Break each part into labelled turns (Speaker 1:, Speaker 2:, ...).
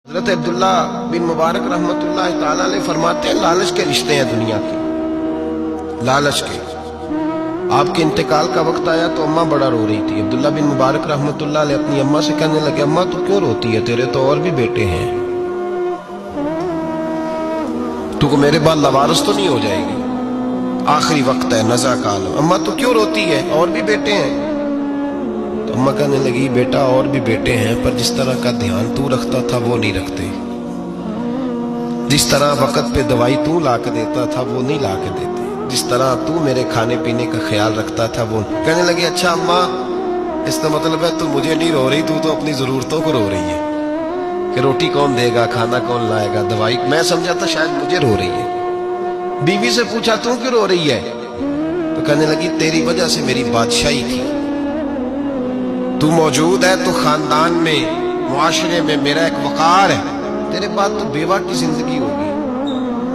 Speaker 1: حضرت عبداللہ بن مبارک رحمتullah تعالی علیہ فرماتے ہیں لالچ کے رشتے ہیں دنیا کے، لالچ کے۔ آپ کے انتقال کا وقت آیا تو اماں بڑا رو رہی تھی۔ عبداللہ بن مبارک رحمتullah علیہ اپنی اماں سے کہنے لگے، اماں تو کیوں روتی ہے، تیرے تو اور بھی بیٹے ہیں، تو کو میرے بعد لوارث تو نہیں ہو جائے گی، آخری وقت ہے، نزع کا عالم، اماں تو کیوں روتی ہے، اور بھی بیٹے ہیں؟ تو اماں کہنے لگی، بیٹا اور بھی بیٹے ہیں، پر جس طرح کا دھیان تو رکھتا تھا وہ نہیں رکھتے، جس طرح وقت پہ دوائی تو لا کے دیتا تھا وہ نہیں لا کے دیتے، جس طرح تو میرے کھانے پینے کا خیال رکھتا تھا وہ۔ کہنے لگی، اچھا اماں، اس کا مطلب ہے تو مجھے نہیں رو رہی، تو اپنی ضرورتوں کو رو رہی ہے کہ روٹی کون دے گا، کھانا کون لائے گا، دوائی۔ میں سمجھا تھا شاید مجھے رو رہی ہے۔ بیوی سے پوچھا، تو کیوں رو رہی ہے؟ تو کہنے لگی، تیری وجہ سے میری بادشاہی تھی، تو موجود ہے تو خاندان میں، معاشرے میں میرا ایک وقار ہے، تیرے بعد تو بیوہ کی زندگی ہوگی۔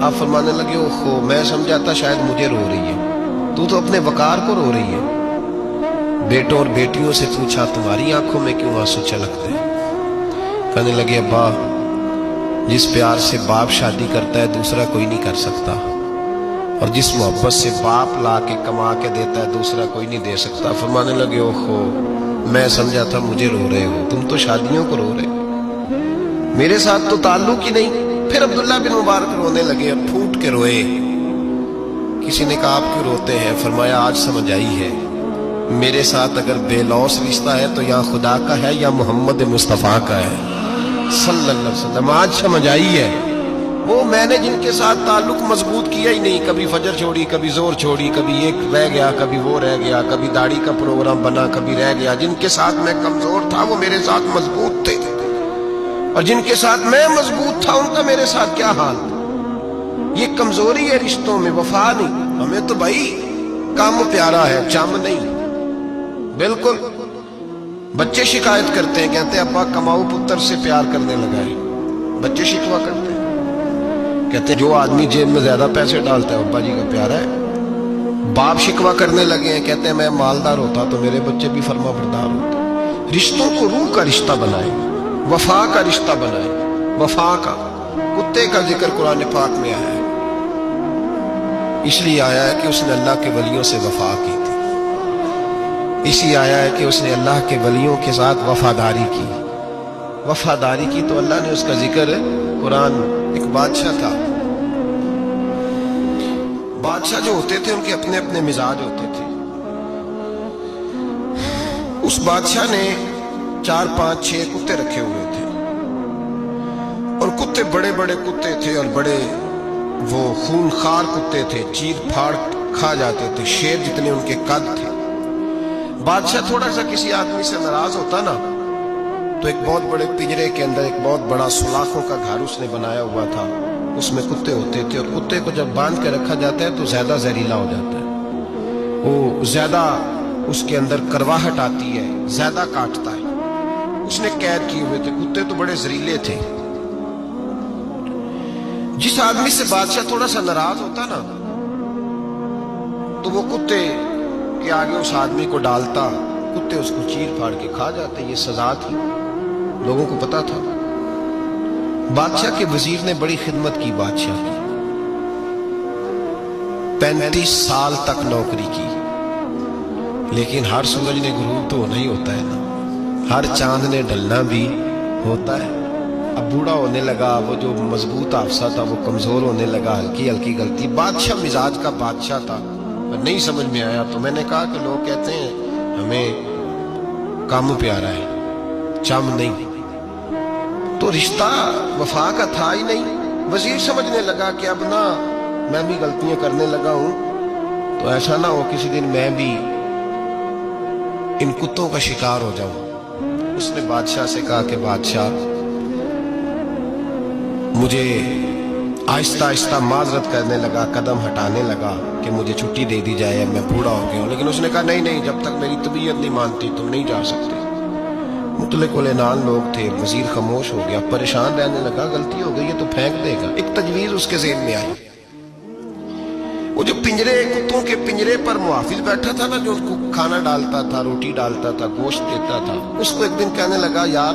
Speaker 1: آپ فرمانے لگے، اوہو، میں سمجھا تھا شاید مجھے رو رہی ہے، تو اپنے وقار کو رو رہی ہے۔ بیٹوں اور بیٹیوں سے پوچھا، تمہاری آنکھوں میں کیوں آنسو چھلکتے ہیں؟ کہنے لگے، ابا، جس پیار سے باپ شادی کرتا ہے دوسرا کوئی نہیں کر سکتا، اور جس محبت سے باپ لا کے کما کے دیتا ہے دوسرا کوئی نہیں دے سکتا۔ فرمانے لگے، اوہو، میں سمجھا تھا مجھے رو رہے ہو، تم تو شادیوں کو رو رہے ہو، میرے ساتھ تو تعلق ہی نہیں۔ پھر عبداللہ بن مبارک رونے لگے، پھوٹ کے روئے۔ کسی نے کہا، آپ کیوں روتے ہیں؟ فرمایا، آج سمجھ آئی ہے، میرے ساتھ اگر بے لوث رشتہ ہے تو یا خدا کا ہے یا محمد مصطفیٰ کا ہے صلی اللہ علیہ وسلم۔ آج سمجھ آئی ہے، وہ میں نے جن کے ساتھ تعلق مضبوط کیا ہی نہیں، کبھی فجر چھوڑی، کبھی زور چھوڑی، کبھی ایک رہ گیا، کبھی وہ رہ گیا، کبھی داڑھی کا پروگرام بنا، کبھی رہ گیا، جن کے ساتھ میں کمزور تھا وہ میرے ساتھ مضبوط تھے، اور جن کے ساتھ میں مضبوط تھا ان کا میرے ساتھ کیا حال تھا۔ یہ کمزوری ہے رشتوں میں، وفا نہیں۔ ہمیں تو بھائی کام پیارا ہے، چم نہیں۔ بالکل، بچے شکایت کرتے ہیں، کہتے ہیں ابا کماؤ پتر سے پیار کرنے لگا ہے، بچے شکوا کرتے ہیں، کہتے ہیں جو آدمی جیب میں زیادہ پیسے ڈالتا ہے ابا جی کا پیارا ہے۔ باپ شکوا کرنے لگے ہیں، کہتے ہیں میں مالدار ہوتا تو میرے بچے بھی فرما بردار ہوتے۔ رشتوں کو روح کا رشتہ بنائیں، وفا کا رشتہ بنائیں، وفا کا۔ کتے کا ذکر قرآن پاک میں آیا ہے، اس لیے آیا ہے کہ اس نے اللہ کے ولیوں سے وفا کی تھی، اسی آیا ہے کہ اس نے اللہ کے ولیوں کے ساتھ وفاداری کی، وفاداری کی تو اللہ نے اس کا ذکر قرآن۔ ایک بادشاہ تھا، بادشاہ جو ہوتے تھے ان کے اپنے اپنے مزاج ہوتے تھے۔ اس بادشاہ نے 4 5 6 کتے رکھے ہوئے تھے، اور کتے بڑے بڑے کتے تھے، اور بڑے وہ خونخوار کتے تھے، چیر پھاڑ کھا جاتے تھے، شیر جتنے ان کے قد تھے۔ بادشاہ تھوڑا سا کسی آدمی سے ناراض ہوتا نا تو ایک بہت بڑے پنجرے کے اندر ایک بہت بڑا سلاخوں کا گھر اس نے بنایا ہوا تھا، اس میں کتے ہوتے تھے، اور کتے کو جب باندھ کے رکھا جاتا ہے تو زیادہ زہریلا ہو جاتا ہے، وہ زیادہ اس کے اندر کرواہٹ آتی ہے، زیادہ کاٹتا ہے۔ اس نے قید کیے ہوئے تھے، کتے تو بڑے زہریلے تھے۔ جس آدمی سے بادشاہ تھوڑا سا ناراض ہوتا نا تو وہ کتے کہ آگے اس آدمی کو ڈالتا، کتے اس کو چیر پھاڑ کے کھا جاتے۔ یہ سزا تھی، لوگوں کو پتا تھا۔ بادشاہ کے وزیر نے بڑی خدمت کی بادشاہ کی، 35 سال تک نوکری کی، لیکن ہر سورج نے غروب تو ہونا ہی ہوتا ہے نا، ہر چاند نے ڈھلنا بھی ہوتا ہے۔ اب بوڑھا ہونے لگا، وہ جو مضبوط حافظہ تھا وہ کمزور ہونے لگا، ہلکی ہلکی غلطی۔ بادشاہ مزاج کا بادشاہ تھا، نہیں سمجھ میں آیا تو میں نے کہا کہ لوگ کہتے ہیں ہمیں کام پیارا ہے، چم نہیں، تو رشتہ وفا کا تھا ہی نہیں۔ وزیر سمجھنے لگا کہ اب نہ میں بھی غلطیاں کرنے لگا ہوں تو ایسا نہ ہو کسی دن میں بھی ان کتوں کا شکار ہو جاؤں۔ اس نے بادشاہ سے کہا کہ بادشاہ، مجھے آہستہ آہستہ معذرت کرنے لگا، قدم ہٹانے لگا کہ مجھے چھٹی دے دی جائے، میں بوڑھا ہو گیا ہوں۔ لیکن اس نے کہا نہیں نہیں، جب تک میری طبیعت نہیں مانتی تم نہیں جا سکتے۔ مطلق العنان لوگ تھے، وزیر خاموش ہو گیا، پریشان رہنے لگا، غلطی ہو گئی ہے تو پھینک دے گا۔ ایک تجویز اس کے ذہن میں آئی، وہ جو پنجرے، کتوں کے پنجرے پر محافظ بیٹھا تھا نا، جو اس کو کھانا ڈالتا تھا، روٹی ڈالتا تھا، گوشت دیتا تھا، اس کو ایک دن کہنے لگا، یار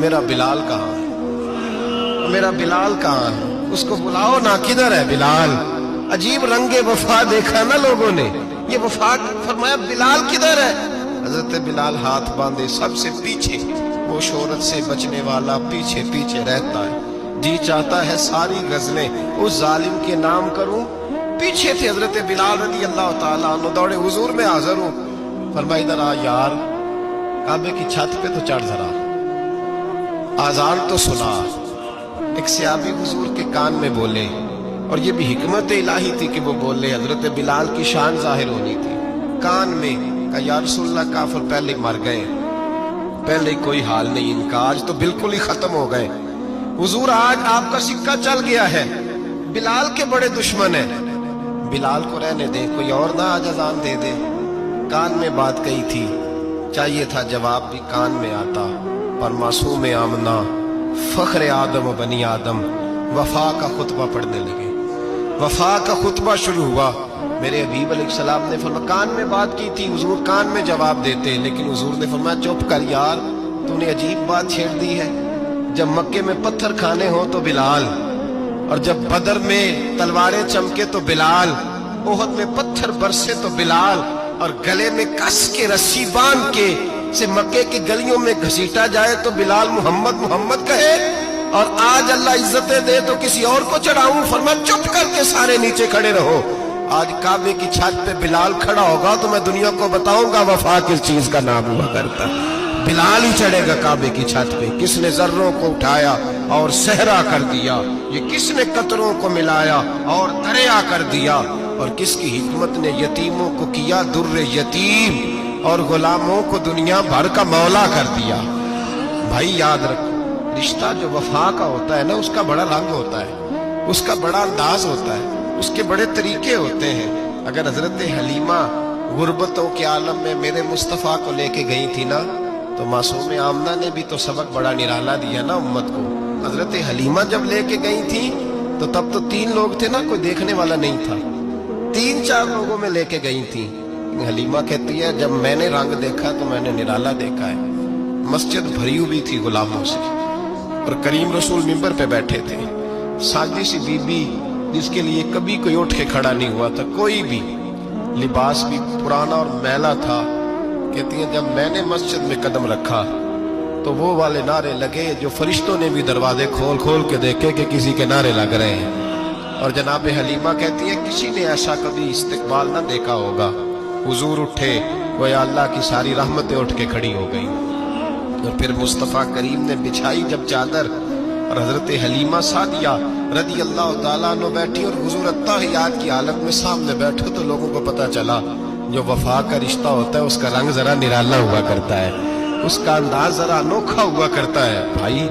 Speaker 1: میرا بلال کہاں ہے؟ میرا بلال کہاں ہے؟ اس کو بلاؤ نا، کدھر ہے بلال؟ عجیب رنگ وفا دیکھا نا لوگوں نے، یہ وفا فرمایا بلال کدھر ہے؟ حضرت بلال ہاتھ باندھے سب سے پیچھے، وہ شہرت سے بچنے والا پیچھے پیچھے رہتا ہے، جی چاہتا ہے ساری غزلیں اس ظالم کے نام کروں۔ پیچھے تھے حضرت بلال رضی اللہ تعالیٰ عنہ، دوڑے حضور میں حاضر ہوں، فرمایا ادھر آ یار، کعبے کی چھت پہ تو چڑھ ذرا، آذان تو سنا۔ ایک صحابی حضور کے کان میں بولے، اور یہ بھی حکمت الہی تھی کہ وہ بولے، حضرت بلال کی شان ظاہر ہونی تھی، کان میں کہا یا رسول اللہ کافر پہلے مر گئے، پہلے کوئی حال نہیں ان کا، آج تو بالکل ہی ختم ہو گئے حضور، آج آپ کا سکہ چل گیا ہے، بلال کے بڑے دشمن ہیں، بلال کو رہنے دیں، کوئی اور نہ آج اذان دے دے۔ کان میں بات کہی تھی، چاہیے تھا جواب بھی کان میں آتا، پر معصوم آمنہ فخر آدم و بنی آدم وفا کا خطبہ پڑھنے لگے، وفا کا خطبہ شروع ہوا۔ میرے حبیب علیہ السلام نے فرمایا، کان میں بات کی تھی حضور کان میں جواب دیتے، لیکن حضور نے فرمایا چپ کر یار، تو نے عجیب بات چھیڑ دی ہے، جب مکے میں پتھر کھانے ہوں تو بلال، اور جب بدر میں تلواریں چمکے تو بلال، احد میں پتھر برسے تو بلال، اور گلے میں کس کے رسی باندھ کے سے مکے کی گلیوں میں گھسیٹا جائے تو بلال محمد محمد کہے، اور آج اللہ عزتیں دے تو کسی اور کو چڑھاؤں، فرمایا چپ کر کے سارے نیچے کھڑے رہو۔ آج کعبے کی چھت پہ بلال کھڑا ہوگا تو میں دنیا کو بتاؤں گا وفا کس چیز کا نام ہوا کرتا، بلال ہی چڑھے گا کعبے کی چھت پہ۔ کس نے ذروں کو اٹھایا اور صحرا کر دیا، یہ کس نے قطروں کو ملایا اور دریا کر دیا، اور کس کی حکمت نے یتیموں کو کیا در یتیم، اور غلاموں کو دنیا بھر کا مولا کر دیا۔ بھائی یاد رکھو، رشتہ جو وفا کا ہوتا ہے نا، اس کا بڑا رنگ ہوتا ہے، اس کا بڑا انداز ہوتا ہے، اس کے بڑے طریقے ہوتے ہیں۔ اگر حضرت حلیمہ غربتوں کے عالم میں میرے مصطفیٰ کو لے کے گئی تھی نا، تو معصوم آمنہ نے بھی تو سبق بڑا نرالا دیا نا امت کو۔ حضرت حلیمہ جب لے کے گئی تھی تو تب تو 3 لوگ تھے نا، کوئی دیکھنے والا نہیں تھا، 3-4 لوگوں میں لے کے گئی تھی۔ حلیمہ کہتی ہے جب میں نے رنگ دیکھا تو میں نے نرالا دیکھا ہے، مسجد بھری ہوئی تھی غلاموں سے، اور کریم رسول منبر پہ بیٹھے تھے، سادی سی بی بی جس کے لیے کبھی کوئی اٹھ کے کھڑا نہیں ہوا تھا، کوئی بھی، لباس بھی پرانا اور میلا تھا، کہتی ہیں جب میں نے مسجد میں قدم رکھا تو وہ والے نعرے لگے جو فرشتوں نے بھی دروازے کھول کھول کے دیکھے کہ کسی کے نعرے لگ رہے ہیں، اور جناب حلیمہ کہتی ہے کسی نے ایسا کبھی استقبال نہ دیکھا ہوگا، حضور اٹھے، گویا اللہ کی ساری رحمتیں اٹھ کے کھڑی ہو گئی، اور پھر مصطفیٰ کریم نے بچھائی جب چادر، اور حضرت حلیمہ سعدیہ رضی اللہ تعالیٰ عنہ بیٹھی، اور حضور التحیات کی حالت میں سامنے بیٹھو، تو لوگوں کو پتا چلا جو وفا کا رشتہ ہوتا ہے اس کا رنگ ذرا نرالا ہوا کرتا ہے، اس کا انداز ذرا انوکھا ہوا کرتا ہے۔ بھائی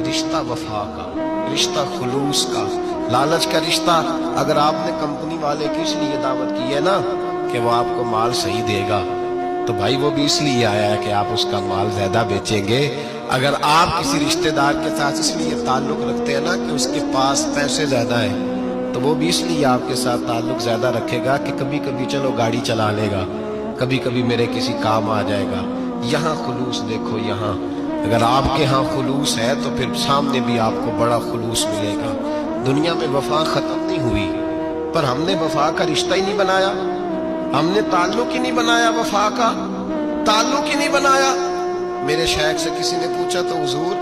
Speaker 1: رشتہ وفا کا، رشتہ خلوص کا، لالچ کا رشتہ، اگر آپ نے کمپنی والے کی اس لیے دعوت کی ہے نا کہ وہ آپ کو مال صحیح دے گا، تو بھائی وہ بھی اس لیے آیا ہے کہ آپ اس کا مال زیادہ بیچیں گے۔ اگر آپ کسی رشتہ دار کے ساتھ اس لیے تعلق رکھتے ہیں نا کہ اس کے پاس پیسے زیادہ ہیں، تو وہ بھی اس لیے آپ کے ساتھ تعلق زیادہ رکھے گا کہ کبھی کبھی چلو گاڑی چلا لے گا، کبھی کبھی میرے کسی کام آ جائے گا۔ یہاں خلوص دیکھو، یہاں اگر آپ کے ہاں خلوص ہے تو پھر سامنے بھی آپ کو بڑا خلوص ملے گا۔ دنیا میں وفا ختم نہیں ہوئی، پر ہم نے وفا کا رشتہ ہی نہیں بنایا، ہم نے تعلق ہی نہیں بنایا، وفا کا تعلق ہی نہیں بنایا۔ میرے شیخ سے کسی نے پوچھا تو حضور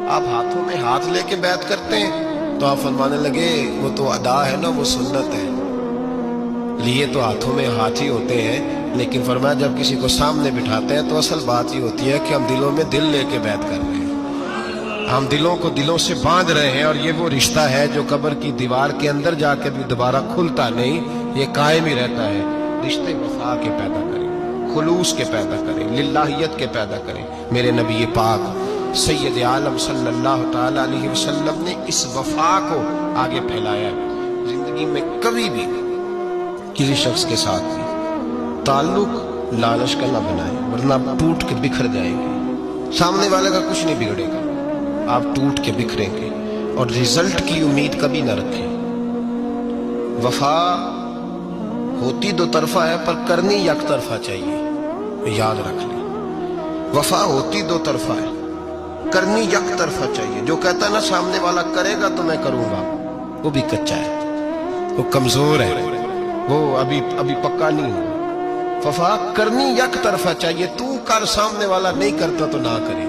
Speaker 1: آپ ہاتھوں میں ہاتھ لے کے بیعت کرتے ہیں؟ تو آپ فرمانے لگے وہ تو ادا ہے نا، وہ سنت ہے، لیے تو ہاتھوں میں ہاتھ ہی ہوتے ہیں، لیکن فرمایا جب کسی کو سامنے بٹھاتے ہیں تو اصل بات یہ ہوتی ہے کہ ہم دلوں میں دل لے کے بیعت کر رہے ہیں، ہم دلوں کو دلوں سے باندھ رہے ہیں، اور یہ وہ رشتہ ہے جو قبر کی دیوار کے اندر جا کے بھی دوبارہ کھلتا نہیں، یہ قائم ہی رہتا ہے۔ رشتے وفا کے پیدا کریں، خلوص کے پیدا کریں، للہیت کے پیدا کریں۔ میرے نبی پاک سید عالم صلی اللہ تعالی علیہ وسلم نے اس وفا کو آگے پھیلایا ہے۔ زندگی میں کبھی بھی کسی شخص کے ساتھ بھی تعلق لالچ کا نہ بنائیں، ورنہ آپ ٹوٹ کے بکھر جائیں گے، سامنے والے کا کچھ نہیں بگڑے گا، آپ ٹوٹ کے بکھریں گے، اور رزلٹ کی امید کبھی نہ رکھیں۔ وفا ہوتی 2 طرفہ ہے پر کرنی 1 طرفہ چاہیے، یاد رکھ لیں، وفا ہوتی 2 طرفہ ہے کرنی یک طرفہ چاہیے. جو کہتا ہے نا سامنے والا کرے گا تو میں کروں گا, وہ بھی کچا ہے, وہ کمزور ہے, وہ ابھی پکا نہیں ہوا. وفا کرنی یک طرفہ چاہیے, تو کر, سامنے والا نہیں کرتا تو نہ کرے.